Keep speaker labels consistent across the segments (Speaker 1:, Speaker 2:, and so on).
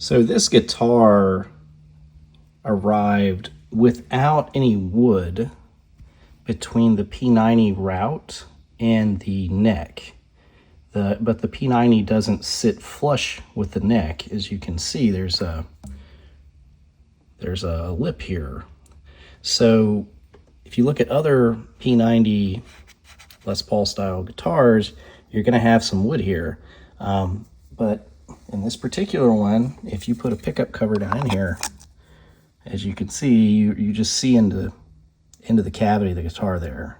Speaker 1: So this guitar arrived without any wood between the P90 route and the neck. But the P90 doesn't sit flush with the neck. As you can see, there's a lip here. So if you look at other P90 Les Paul style guitars, you're going to have some wood here. But in this particular one, if you put a pickup cover down in here, as you can see, you just see into the cavity of the guitar there.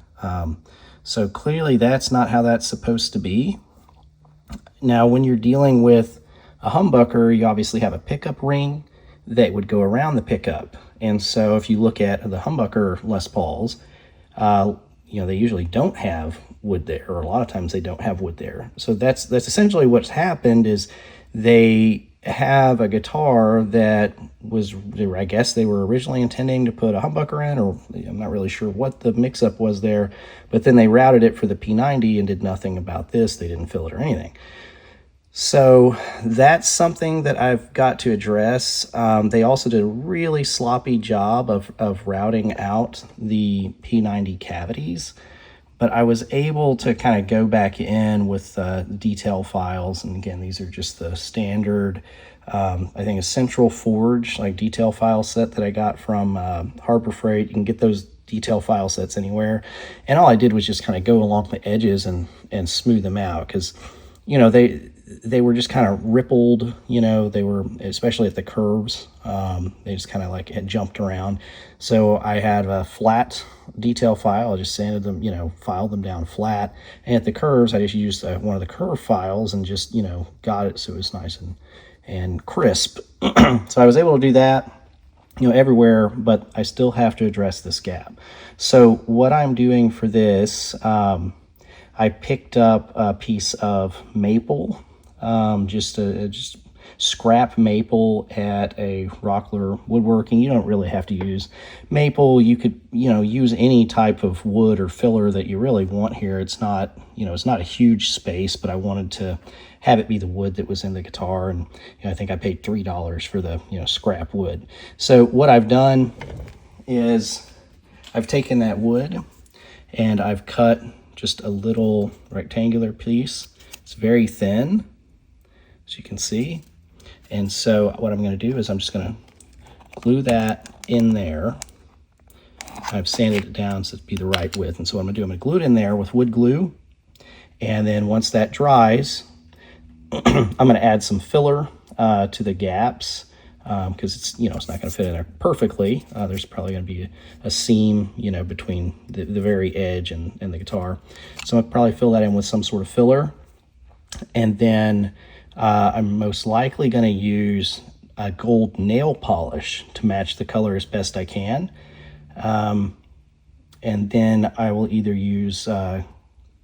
Speaker 1: So clearly that's not how that's supposed to be. Now, when you're dealing with a humbucker, you obviously have a pickup ring that would go around the pickup. And so if you look at the humbucker Les Pauls, they usually don't have wood there, or a lot of times they don't have wood there. So that's essentially what's happened is they have a guitar that I guess they were originally intending to put a humbucker in, or I'm not really sure what the mix-up was there, but then they routed it for the P90 and did nothing about this. They didn't fill it or anything. So that's something that I've got to address. They also did a really sloppy job of routing out the P90 cavities, but I was able to kind of go back in with detail files. And again, these are just the standard, I think a Central Forge like detail file set that I got from Harbor Freight. You can get those detail file sets anywhere. And all I did was just kind of go along the edges and smooth them out, because they were just kind of rippled, they were, especially at the curves, they just kind of like had jumped around. So I had a flat detail file. I just sanded them, filed them down flat. And at the curves, I just used one of the curve files and just, got it so it was nice and crisp. So I was able to do that, everywhere, but I still have to address this gap. So what I'm doing for this, I picked up a piece of maple, just scrap maple at a Rockler Woodworking. You don't really have to use maple. You could, use any type of wood or filler that you really want here. It's not, it's not a huge space, but I wanted to have it be the wood that was in the guitar. And I think I paid $3 for the, scrap wood. So what I've done is I've taken that wood and I've cut just a little rectangular piece. It's very thin, as you can see. And so what I'm going to do is I'm just going to glue that in there. I've sanded it down so it'd be the right width. And so what I'm going to do, I'm going to glue it in there with wood glue. And then once that dries, I'm going to add some filler to the gaps, because it's, it's not going to fit in there perfectly. There's probably going to be a seam, between the very edge and the guitar. So I'll probably fill that in with some sort of filler. And then I'm most likely going to use a gold nail polish to match the color as best I can. And then I will either use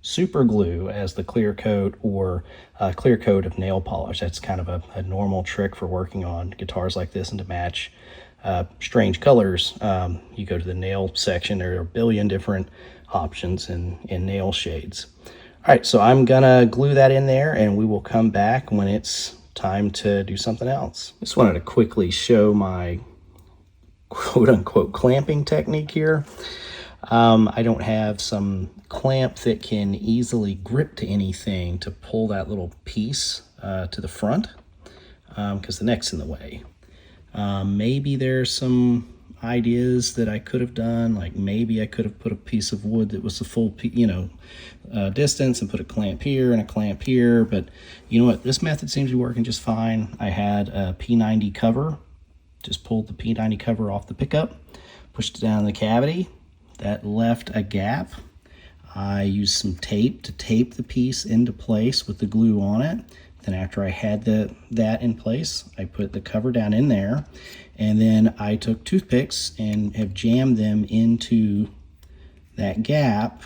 Speaker 1: super glue as the clear coat, or a clear coat of nail polish. That's kind of a normal trick for working on guitars like this. And to match strange colors, you go to the nail section. There are a billion different options in nail shades. All right, so I'm gonna glue that in there and we will come back when it's time to do something else. Just wanted to quickly show my quote unquote clamping technique here. I don't have some clamp that can easily grip to anything to pull that little piece to the front, because the neck's in the way. Maybe there's some ideas that I could have done, like maybe I could have put a piece of wood that was the full distance and put a clamp here and a clamp here, but you know what, this method seems to be working just fine. I had a P90 cover, just pulled the P90 cover off the pickup, pushed it down in the cavity. That left a gap. I used some tape to tape the piece into place with the glue on it. Then after I had that in place, I put the cover down in there, and then I took toothpicks and have jammed them into that gap,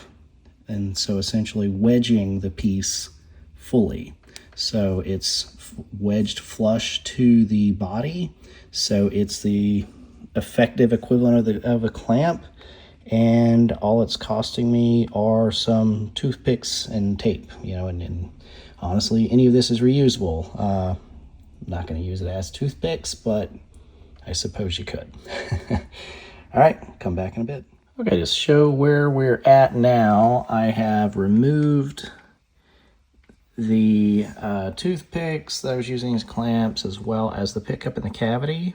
Speaker 1: and so essentially wedging the piece fully. So it's wedged flush to the body, so it's the effective equivalent of a clamp. And all it's costing me are some toothpicks and tape, and honestly, any of this is reusable. not going to use it as toothpicks, but I suppose you could. All right, come back in a bit. Okay, to show where we're at now, I have removed the toothpicks that I was using as clamps, as well as the pickup in the cavity.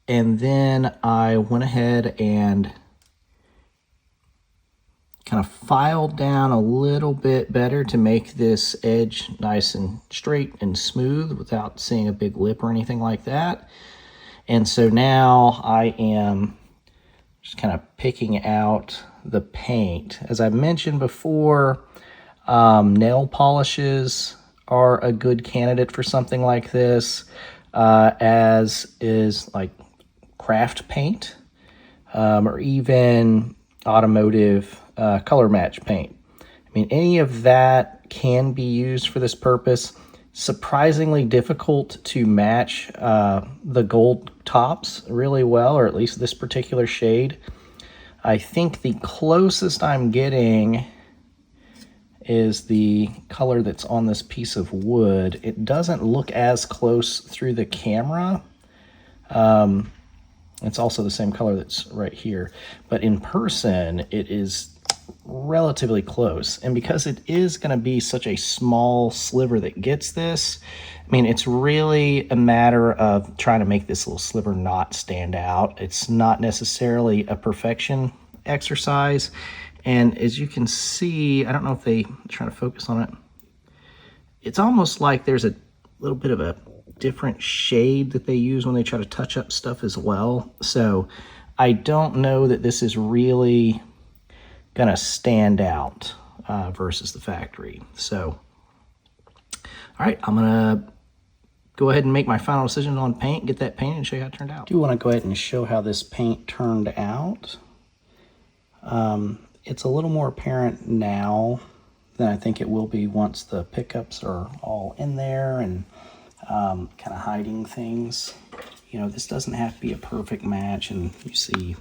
Speaker 1: And then I went ahead and kind of filed down a little bit better to make this edge nice and straight and smooth without seeing a big lip or anything like that. And so now I am just kind of picking out the paint. As I mentioned before, nail polishes are a good candidate for something like this, as is like craft paint, or even automotive color match paint. I mean, any of that can be used for this purpose. Surprisingly difficult to match the gold tops really well, or at least this particular shade. I think the closest I'm getting is the color that's on this piece of wood. It doesn't look as close through the camera. It's also the same color that's right here, but in person it is relatively close. And because it is going to be such a small sliver that gets this, I mean, it's really a matter of trying to make this little sliver not stand out. It's not necessarily a perfection exercise. And as you can see, I don't know if they try to focus on it. It's almost like there's a little bit of a different shade that they use when they try to touch up stuff as well. So I don't know that this is really gonna stand out versus the factory. So, all right, I'm gonna go ahead and make my final decision on paint, get that painted, and show you how it turned out. I do wanna go ahead and show how this paint turned out. It's a little more apparent now than I think it will be once the pickups are all in there and kind of hiding things. You know, this doesn't have to be a perfect match, and you see,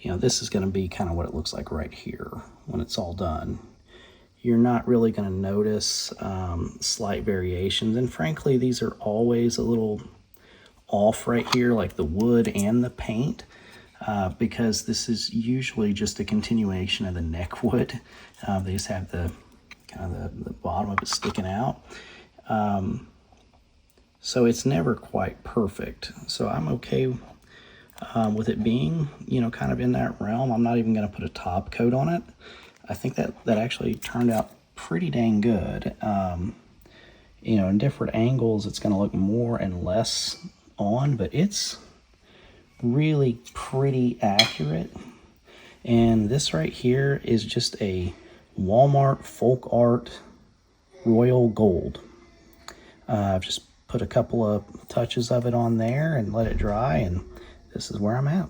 Speaker 1: you know, this is going to be kind of what it looks like right here when it's all done. You're not really going to notice slight variations, and frankly, these are always a little off right here, like the wood and the paint, because this is usually just a continuation of the neck wood. They just have the kind of the bottom of it sticking out. So it's never quite perfect. So I'm okay with it being, you know, kind of in that realm. I'm not even going to put a top coat on it. I think that actually turned out pretty dang good. You know, in different angles, it's going to look more and less on, but it's really pretty accurate. And this right here is just a Walmart Folk Art Royal Gold. I've just put a couple of touches of it on there and let it dry, and this is where I'm at.